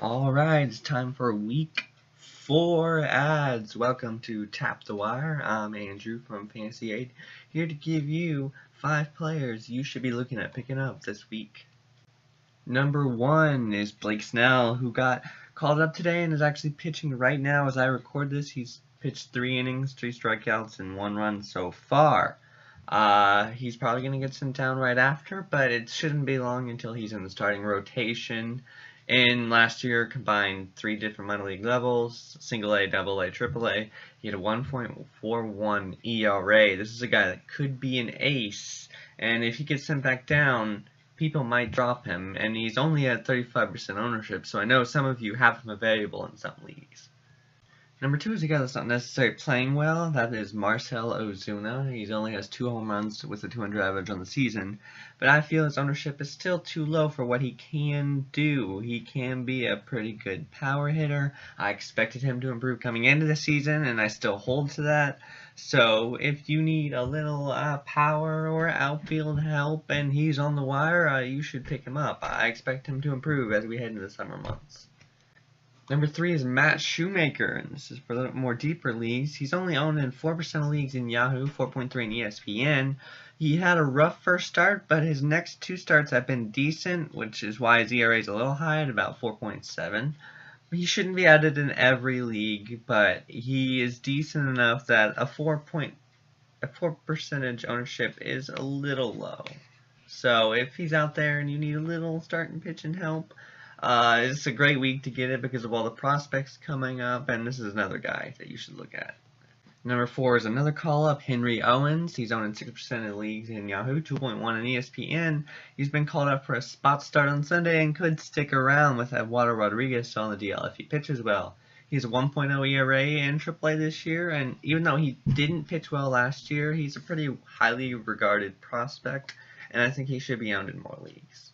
Alright, it's time for week 4 ads. Welcome to Tap the Wire. I'm Andrew from Fantasy Aid, here to give you 5 players you should be looking at picking up this week. Number 1 is Snell, who got called up today and is actually pitching right now as I record this. He's pitched 3 innings, 3 strikeouts, and 1 run so far. He's probably going to get sent down right after, but it shouldn't be long until he's in the starting rotation. In last year, combined 3 different minor league levels, single A, double A, triple A. He had a 1.41 ERA. This is a guy that could be an ace, and if he gets sent back down, people might drop him, and he's only at 35% ownership, so I know some of you have him available in some leagues. Number 2 is a guy that's not necessarily playing well. That is Marcell Ozuna. He only has 2 home runs with a 200 average on the season, but I feel his ownership is still too low for what he can do. He can be a pretty good power hitter. I expected him to improve coming into the season, and I still hold to that. So if you need a little power or outfield help and he's on the wire, you should pick him up. I expect him to improve as we head into the summer months. Number 3 is Shoemaker, and this is for the more deeper leagues. He's only owned in 4% of leagues in Yahoo, 4.3 in ESPN. He had a rough first start, but his next 2 starts have been decent, which is why his ERA is a little high at about 4.7. He shouldn't be added in every league, but he is decent enough that a 4% ownership is a little low. So if he's out there and you need a little starting pitching help, it's a great week to get it because of all the prospects coming up, and this is another guy that you should look at. Number 4 is another call-up, Owens. He's owned in 6% of leagues in Yahoo, 2.1 in ESPN. He's been called up for a spot start on Sunday and could stick around with Eduardo Rodriguez on the DL if he pitches well. He's a 1.0 ERA in AAA this year, and even though he didn't pitch well last year, he's a pretty highly regarded prospect, and I think he should be owned in more leagues.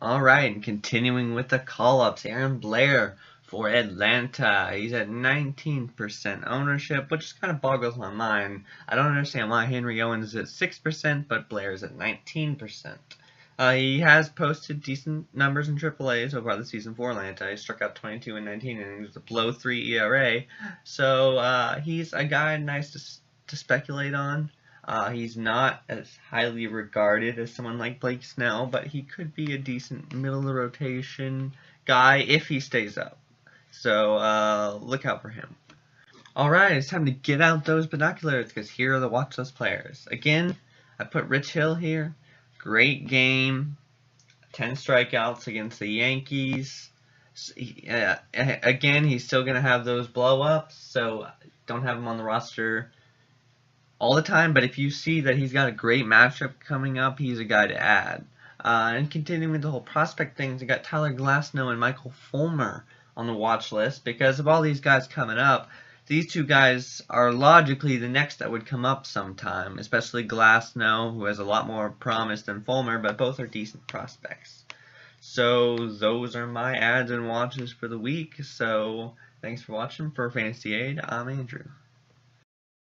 Alright, and continuing with the call-ups, Blair for Atlanta. He's at 19% ownership, which kind of boggles my mind. I don't understand why Owens is at 6%, but Blair is at 19%. He has posted decent numbers in AAA so far this season for Atlanta. He struck out 22 in 19 innings with a below 3 ERA. So he's a guy nice to speculate on. He's not as highly regarded as someone like Snell, but he could be a decent middle-of-the-rotation guy if he stays up. So look out for him. Alright, it's time to get out those binoculars because here are the watch list players. Again, I put Rich Hill here. Great game. 10 strikeouts against the Yankees. Again, he's still going to have those blow-ups, so don't have him on the roster all the time, but if you see that he's got a great matchup coming up, he's a guy to add. And continuing with the whole prospect things, you got Tyler Glasnow and Michael Fulmer on the watch list. Because of all these guys coming up, these 2 guys are logically the next that would come up sometime, especially Glasnow, who has a lot more promise than Fulmer, but both are decent prospects. So those are my ads and watches for the week. So thanks for watching. For Fantasy Aid, I'm Andrew.